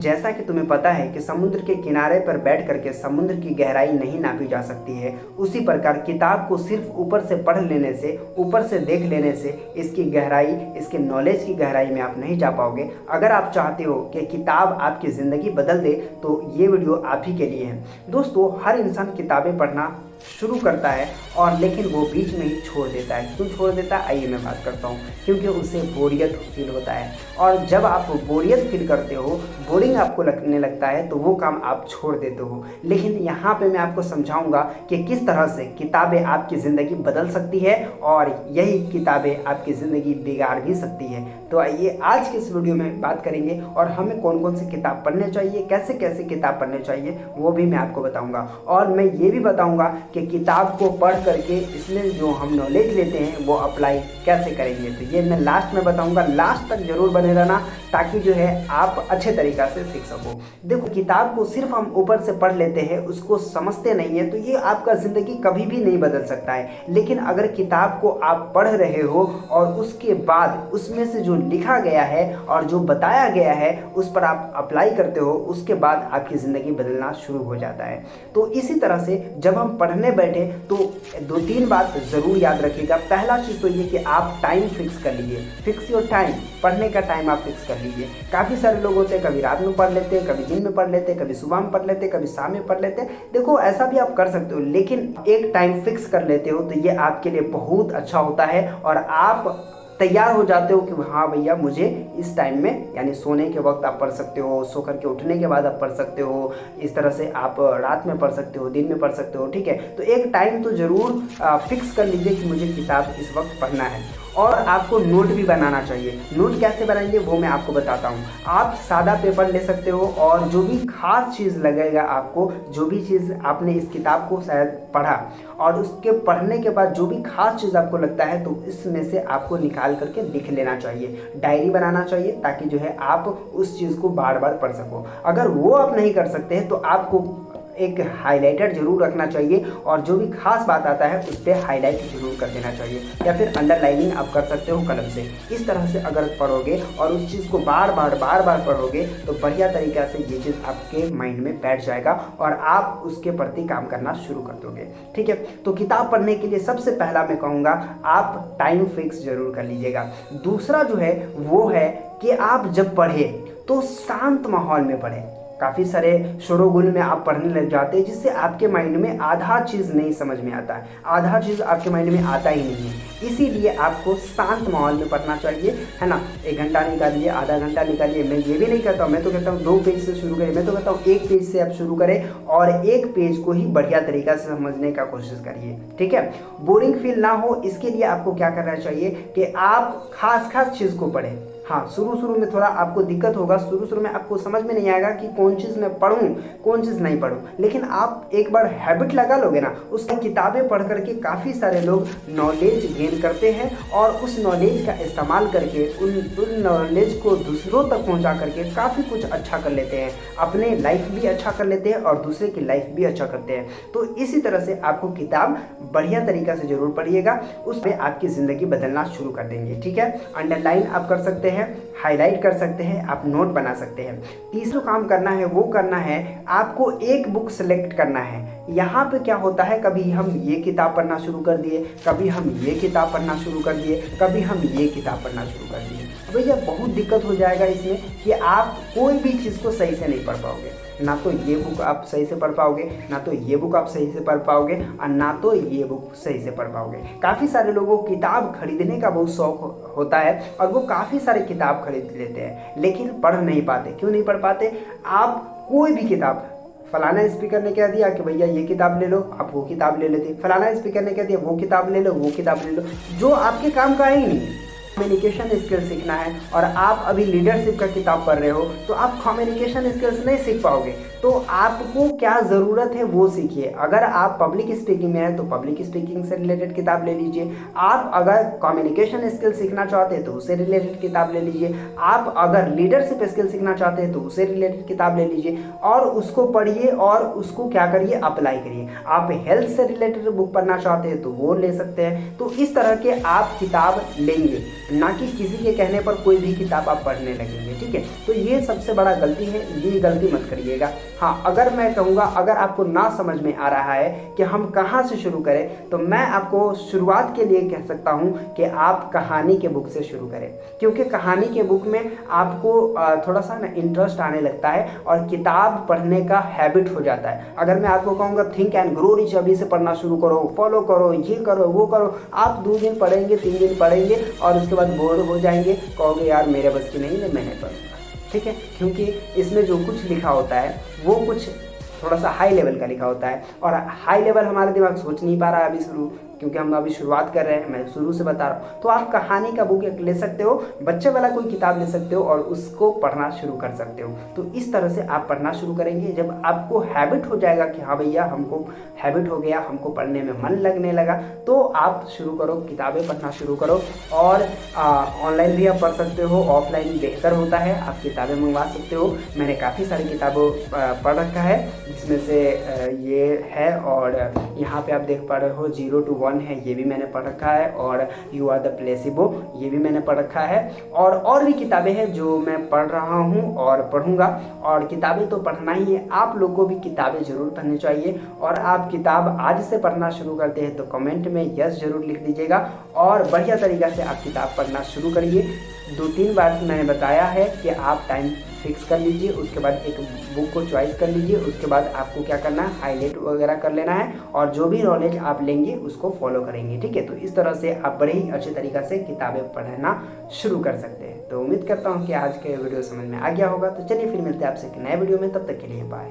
जैसा कि तुम्हें पता है कि समुद्र के किनारे पर बैठ करके समुद्र की गहराई नहीं नापी जा सकती है, उसी प्रकार किताब को सिर्फ ऊपर से पढ़ लेने से, ऊपर से देख लेने से इसकी गहराई, इसके नॉलेज की गहराई में आप नहीं जा पाओगे। अगर आप चाहते हो कि किताब आपकी ज़िंदगी बदल दे तो ये वीडियो आप ही के लिए है। दोस्तों, हर इंसान किताबें पढ़ना शुरू करता है और लेकिन वो बीच में ही छोड़ देता है। क्यों छोड़ देता है, आइए मैं बात करता हूँ। क्योंकि उसे बोरियत फील होता है, और जब आप बोरियत फील करते हो, बोरिंग आपको लगने लगता है, तो वो काम आप छोड़ देते हो। लेकिन यहाँ पे मैं आपको समझाऊंगा कि किस तरह से किताबें आपकी ज़िंदगी बदल सकती है और यही किताबें आपकी ज़िंदगी बिगाड़ भी सकती है। तो आइए आज के इस वीडियो में बात करेंगे और हमें कौन कौन सी किताब पढ़ने चाहिए, कैसे कैसे किताब पढ़ने चाहिए, वो भी मैं आपको बताऊँगा। और मैं ये भी बताऊँगा कि किताब को पढ़ करके इसमें जो हम नॉलेज लेते हैं वो अप्लाई कैसे करेंगे। तो ये मैं लास्ट में बताऊंगा, लास्ट तक जरूर बने रहना ताकि जो है आप अच्छे तरीक़ा से सीख सको। देखो, किताब को सिर्फ हम ऊपर से पढ़ लेते हैं, उसको समझते नहीं है, तो ये आपका ज़िंदगी कभी भी नहीं बदल सकता है। लेकिन अगर किताब को आप पढ़ रहे हो और उसके बाद उसमें से जो लिखा गया है और जो बताया गया है उस पर आप अप्लाई करते हो, उसके बाद आपकी ज़िंदगी बदलना शुरू हो जाता है। तो इसी तरह से जब हम पढ़ने बैठे तो 2-3 बात ज़रूर याद रखिएगा। पहला चीज़ तो ये कि आप टाइम फिक्स कर लीजिए, फिक्स योर टाइम, पढ़ने का टाइम आप फिक्स कर लीजिए। काफ़ी सारे लोग होते हैं, कभी रात में पढ़ लेते हैं, कभी दिन में पढ़ लेते हैं, कभी सुबह में पढ़ लेते हैं, कभी शाम में पढ़ लेते हैं। देखो, ऐसा भी आप कर सकते हो, लेकिन एक टाइम फिक्स कर लेते हो तो ये आपके लिए बहुत अच्छा होता है और आप तैयार हो जाते हो कि हाँ भैया, मुझे इस टाइम में, यानी सोने के वक्त आप पढ़ सकते हो, सो करके उठने के बाद आप पढ़ सकते हो, इस तरह से आप रात में पढ़ सकते हो, दिन में पढ़ सकते हो। ठीक है, तो एक टाइम तो ज़रूर फिक्स कर लीजिए कि मुझे किताब इस वक्त पढ़ना है। और आपको नोट भी बनाना चाहिए। नोट कैसे बनाएंगे वो मैं आपको बताता हूँ। आप सादा पेपर ले सकते हो और जो भी खास चीज़ लगेगा आपको, जो भी चीज़ आपने इस किताब को शायद पढ़ा और उसके पढ़ने के बाद जो भी खास चीज़ आपको लगता है, तो इसमें से आपको निकाल करके लिख लेना चाहिए, डायरी बनाना चाहिए, ताकि जो है आप उस चीज़ को बार बार पढ़ सको। अगर वो आप नहीं कर सकते हैं तो आपको एक हाइलाइटर जरूर रखना चाहिए और जो भी खास बात आता है उस पर हाईलाइट जरूर कर देना चाहिए, या फिर अंडरलाइनिंग आप कर सकते हो कलम से। इस तरह से अगर पढ़ोगे और उस चीज़ को बार बार पढ़ोगे तो बढ़िया तरीक़ा से ये चीज़ आपके माइंड में बैठ जाएगा और आप उसके प्रति काम करना शुरू कर दोगे। ठीक है, तो किताब पढ़ने के लिए सबसे पहला मैं कहूँगा आप टाइम फिक्स जरूर कर लीजिएगा। दूसरा जो है वो है कि आप जब पढ़ें तो शांत माहौल में पढ़ें। काफ़ी सारे शोरगुल में आप पढ़ने लग जाते हैं, जिससे आपके माइंड में आधा चीज़ नहीं समझ में आता है, आधा चीज़ आपके माइंड में आता ही नहीं है। इसीलिए आपको शांत माहौल में पढ़ना चाहिए, है ना। 1 घंटा निकालिए, आधा घंटा निकालिए। मैं ये भी नहीं कहता हूँ, मैं तो कहता हूँ 2 पेज से शुरू करें, मैं तो कहता हूँ 1 पेज से आप शुरू करें और 1 पेज को ही बढ़िया तरीक़ा से समझने का कोशिश करिए। ठीक है, बोरिंग फील ना हो, इसके लिए आपको क्या करना चाहिए कि आप खास चीज़ को पढ़ें। हाँ, शुरू में थोड़ा आपको दिक्कत होगा, शुरू में आपको समझ में नहीं आएगा कि कौन चीज़ मैं पढूं, कौन चीज़ नहीं पढूं, लेकिन आप एक बार हैबिट लगा लोगे ना, उसकी किताबें पढ़ करके काफ़ी सारे लोग नॉलेज गेन करते हैं और उस नॉलेज का इस्तेमाल करके उन नॉलेज को दूसरों तक पहुंचा करके काफ़ी कुछ अच्छा कर लेते हैं, अपने लाइफ भी अच्छा कर लेते हैं और दूसरे की लाइफ भी अच्छा करते हैं। तो इसी तरह से आपको किताब बढ़िया तरीक़ा से ज़रूर पढ़िएगा, उसमें आपकी ज़िंदगी बदलना शुरू कर देंगे। ठीक है, अंडरलाइन आप कर सकते हैं, हाईलाइट कर सकते हैं, आप नोट बना सकते हैं। तीसरा काम करना है वो करना है, आपको एक बुक सेलेक्ट करना है। यहाँ पे क्या होता है, कभी हम ये किताब पढ़ना शुरू कर दिए, कभी हम ये किताब पढ़ना शुरू कर दिए, कभी हम ये किताब पढ़ना शुरू कर दिए। भैया बहुत दिक्कत हो जाएगा इसमें कि आप कोई भी चीज़ को सही से नहीं पढ़ पाओगे। ना तो ये बुक आप सही से पढ़ पाओगे, ना तो ये बुक आप सही से पढ़ पाओगे और ना तो ये बुक सही से पढ़ पाओगे। काफ़ी सारे लोगों को किताब खरीदने का बहुत शौक होता है और वो काफ़ी सारे किताब खरीद लेते हैं, लेकिन पढ़ नहीं पाते। क्यों नहीं पढ़ पाते? आप कोई भी किताब, फलाना स्पीकर ने कह दिया कि भैया ये किताब ले लो, आप वो किताब ले लेते। फलाना स्पीकर ने कह दिया वो किताब ले लो, वो किताब ले लो, जो आपके काम का ही नहीं। कम्युनिकेशन स्किल सीखना है और आप अभी लीडरशिप का किताब पढ़ रहे हो तो आप कम्युनिकेशन स्किल्स नहीं सीख पाओगे। तो आपको क्या ज़रूरत है वो सीखिए। अगर आप पब्लिक स्पीकिंग में हैं तो पब्लिक स्पीकिंग से रिलेटेड किताब ले लीजिए। आप अगर कम्युनिकेशन स्किल सीखना चाहते हैं तो उससे रिलेटेड किताब ले लीजिए। आप अगर लीडरशिप स्किल सीखना चाहते हैं तो उससे रिलेटेड किताब ले लीजिए और उसको पढ़िए और उसको क्या करिए, अप्लाई करिए। आप हेल्थ से रिलेटेड बुक पढ़ना चाहते हैं तो वो ले सकते हैं। तो इस तरह के आप किताब लेंगे ना कि किसी के कहने पर कोई भी किताब आप पढ़ने लगेंगे। ठीक है, तो ये सबसे बड़ा गलती है, ये गलती मत करिएगा। हाँ, अगर मैं कहूँगा, अगर आपको ना समझ में आ रहा है कि हम कहाँ से शुरू करें, तो मैं आपको शुरुआत के लिए कह सकता हूँ कि आप कहानी के बुक से शुरू करें, क्योंकि कहानी के बुक में आपको थोड़ा सा ना इंटरेस्ट आने लगता है और किताब पढ़ने का हैबिट हो जाता है। अगर मैं आपको कहूँगा थिंक एंड ग्रो रिच अभी से पढ़ना शुरू करो, फॉलो करो, ये करो, वो करो, आप 2 दिन पढ़ेंगे, 3 दिन पढ़ेंगे और उसके बाद बोर हो जाएंगे, कहोगे यार मेरे बस की नहीं है, मैं नहीं पढ़ूंगा। ठीक है, क्योंकि इसमें जो कुछ लिखा होता है वो कुछ थोड़ा सा हाई लेवल का लिखा होता है, और हाई लेवल हमारा दिमाग सोच नहीं पा रहा है अभी शुरू, क्योंकि हम अभी शुरुआत कर रहे हैं, मैं शुरू से बता रहा हूँ। तो आप कहानी का बुक एक ले सकते हो, बच्चे वाला कोई किताब ले सकते हो और उसको पढ़ना शुरू कर सकते हो। तो इस तरह से आप पढ़ना शुरू करेंगे। जब आपको हैबिट हो जाएगा कि हाँ भैया हमको हैबिट हो गया, हमको पढ़ने में मन लगने लगा, तो आप शुरू करो, किताबें पढ़ना शुरू करो। और ऑनलाइन भी आप पढ़ सकते हो, ऑफलाइन बेहतर होता है, आप किताबें मंगवा सकते हो। मैंने काफ़ी सारी किताबों पढ़ रखा है, जिसमें से ये है, और यहाँ पे आप देख पा रहे हो 0 to 1 है, ये भी मैंने पढ़ रखा है, और यू आर द प्लेसिबो ये भी मैंने पढ़ रखा है, और भी किताबें हैं जो मैं पढ़ रहा हूँ और पढ़ूंगा। और किताबें तो पढ़ना ही है, आप लोगों को भी किताबें जरूर पढ़नी चाहिए। और आप किताब आज से पढ़ना शुरू करते हैं तो कमेंट में यस जरूर लिख दीजिएगा, और बढ़िया तरीक़ा से आप किताब पढ़ना शुरू करिए। 2-3 बार मैंने बताया है कि आप टाइम फिक्स कर लीजिए, उसके बाद एक बुक को चॉइस कर लीजिए, उसके बाद आपको क्या करना है, हाईलाइट वगैरह कर लेना है, और जो भी नॉलेज आप लेंगे उसको फॉलो करेंगे। ठीक है, तो इस तरह से आप बड़े ही अच्छे तरीक़ा से किताबें पढ़ना शुरू कर सकते हैं। तो उम्मीद करता हूँ कि आज के वीडियो समझ में आ गया होगा। तो चलिए फिर मिलते हैं आपसे एक नए वीडियो में, तब तक के लिए बाय।